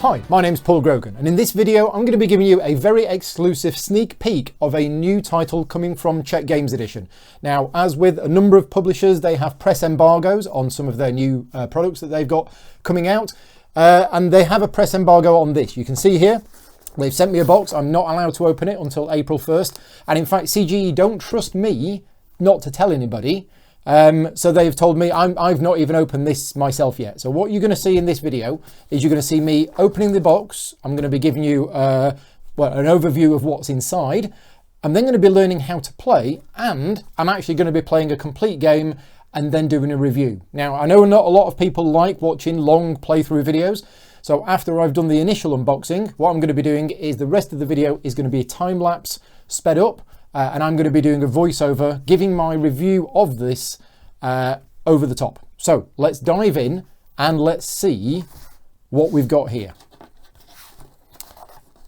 Hi, my name's Paul Grogan, and in this video I'm going to be giving you a very exclusive sneak peek of a new title coming from Czech Games Edition. Now, as with a number of publishers, they have press embargoes on some of their new products that they've got coming out, and they have a press embargo on this. You can see here, they've sent me a box. I'm not allowed to open it until April 1st, and in fact CGE don't trust me not to tell anybody. So they've told me I've not even opened this myself yet. So what you're going to see in this video is you're going to see me opening the box. I'm going to be giving you an overview of what's inside. I'm then going to be learning how to play, and I'm actually going to be playing a complete game and then doing a review. Now, I know not a lot of people like watching long playthrough videos. So after I've done the initial unboxing, what I'm going to be doing is the rest of the video is going to be a time lapse sped up. And I'm going to be doing a voiceover, giving my review of this over the top. So let's dive in and let's see what we've got here.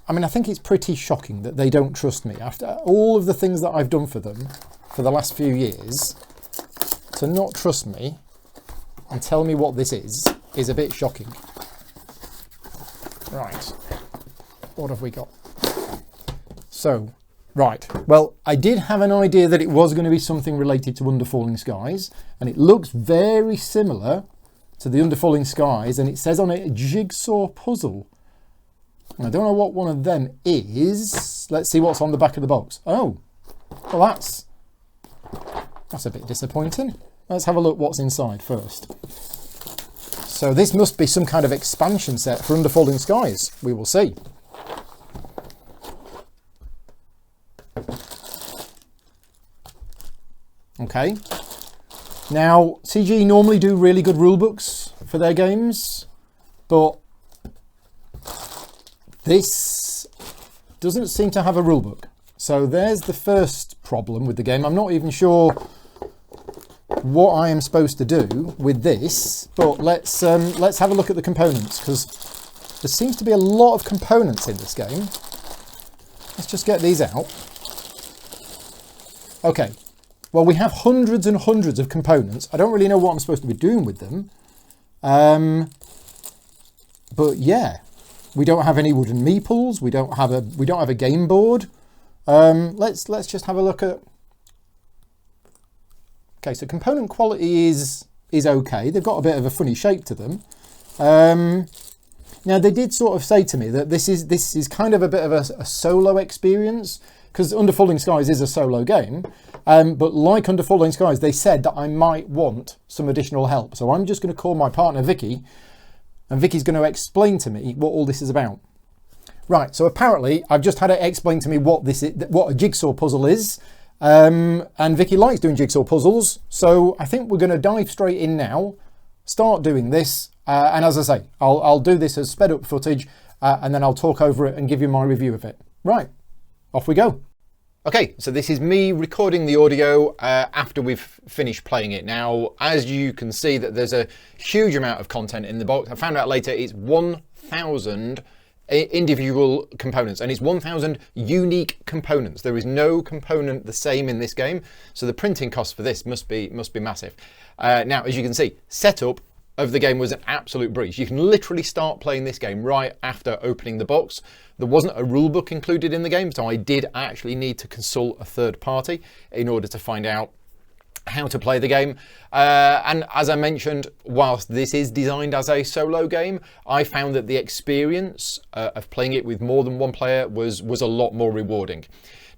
I mean, I think it's pretty shocking that they don't trust me after all of the things that I've done for them for the last few years. To not trust me and tell me what this is a bit shocking. Right, what have we got? So, right, well, I did have an idea that it was going to be something related to Underfalling Skies, and it looks very similar to the Underfalling Skies, and it says on it a jigsaw puzzle. I don't know what one of them is. Let's see what's on the back of the box. Oh, well, that's a bit disappointing. Let's have a look what's inside first. So this must be some kind of expansion set for Underfalling Skies. We will see. Okay, now CGE normally do really good rule books for their games, but this doesn't seem to have a rule book. So there's the first problem with the game. I'm not even sure what I am supposed to do with this, but let's have a look at the components, because there seems to be a lot of components in this game. Let's just get these out. Okay. Well, we have hundreds and hundreds of components. I don't really know what I'm supposed to be doing with them. But yeah, we don't have any wooden meeples. We don't have a game board. Let's just have a look at. Okay, so component quality is okay. They've got a bit of a funny shape to them. Now they did sort of say to me that this is kind of a bit of a solo experience, because Underfalling Skies is a solo game. But like Underfalling Skies, they said that I might want some additional help. So I'm just going to call my partner Vicky, and Vicky's going to explain to me what all this is about. Right, so apparently I've just had it explain to me what a jigsaw puzzle is. And Vicky likes doing jigsaw puzzles, so I think we're going to dive straight in now, start doing this, and as I say, I'll do this as sped up footage, and then I'll talk over it and give you my review of it. Right, off we go. Okay, so this is me recording the audio after we've finished playing it. Now, as you can see, that there's a huge amount of content in the box. I found out later it's 1,000 individual components, and it's 1,000 unique components. There is no component the same in this game, so the printing cost for this must be massive. Now, as you can see, setup of the game was an absolute breeze. You can literally start playing this game right after opening the box. There wasn't a rule book included in the game, so I did actually need to consult a third party in order to find out how to play the game. And as I mentioned, whilst this is designed as a solo game, I found that the experience of playing it with more than one player was a lot more rewarding.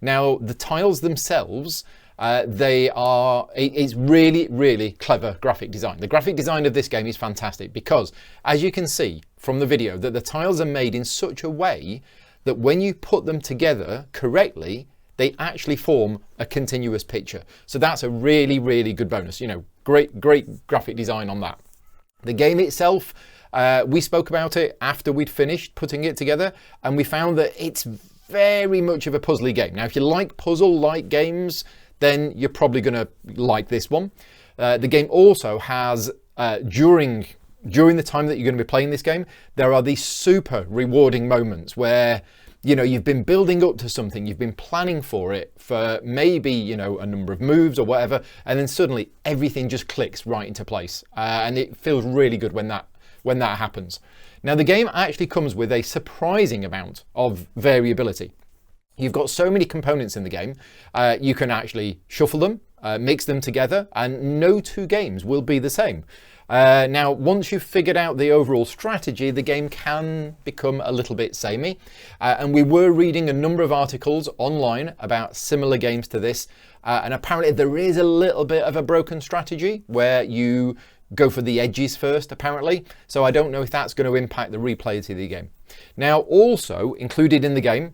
Now, the tiles themselves, it's really, really clever graphic design. The graphic design of this game is fantastic because, as you can see from the video, that the tiles are made in such a way that when you put them together correctly, they actually form a continuous picture. So that's a really, really good bonus. You know, great graphic design on that. The game itself, we spoke about it after we'd finished putting it together, and we found that it's very much of a puzzly game. Now, if you like puzzle-like games, then you're probably going to like this one. The game also has, during the time that you're going to be playing this game, there are these super rewarding moments where, you know, you've been building up to something, you've been planning for it for maybe, you know, a number of moves or whatever, and then suddenly everything just clicks right into place. And it feels really good when that happens. Now, the game actually comes with a surprising amount of variability. You've got so many components in the game, you can actually shuffle them, mix them together, and no two games will be the same. Now, once you've figured out the overall strategy, the game can become a little bit samey. And we were reading a number of articles online about similar games to this. And apparently there is a little bit of a broken strategy where you go for the edges first, apparently. So I don't know if that's going to impact the replayability of the game. Now, also included in the game,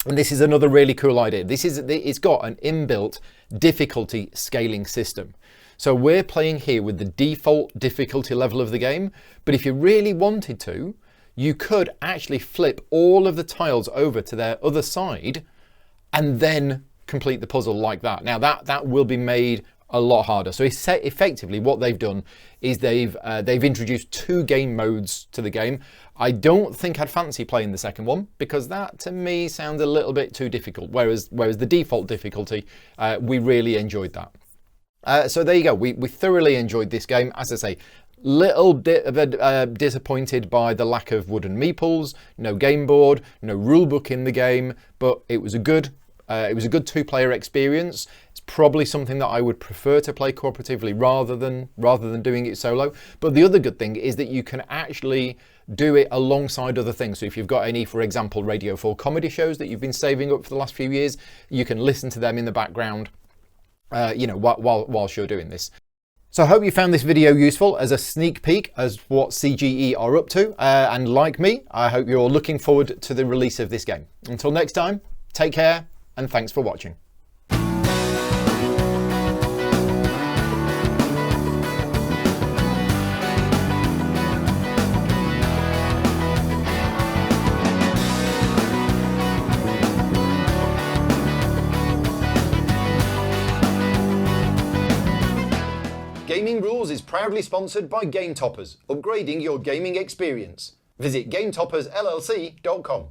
and this is another really cool idea, it's got an inbuilt difficulty scaling system. So we're playing here with the default difficulty level of the game, but if you really wanted to, you could actually flip all of the tiles over to their other side and then complete the puzzle like that. Now that will be made a lot harder. So effectively what they've done is they've introduced 2 game modes to the game. I don't think I'd fancy playing the second one because that to me sounds a little bit too difficult, whereas the default difficulty, we really enjoyed that. So there you go. We thoroughly enjoyed this game. As I say, little bit of a disappointed by the lack of wooden meeples, no game board, no rule book in the game, but it was a good 2-player experience. It's probably something that I would prefer to play cooperatively rather than doing it solo. But the other good thing is that you can actually do it alongside other things. So if you've got any, for example, Radio 4 comedy shows that you've been saving up for the last few years, you can listen to them in the background. Whilst you're doing this. So I hope you found this video useful as a sneak peek as what CGE are up to. And like me, I hope you're looking forward to the release of this game. Until next time, take care and thanks for watching. Gaming Rules is proudly sponsored by Game Toppers, upgrading your gaming experience. Visit GameToppersLLC.com.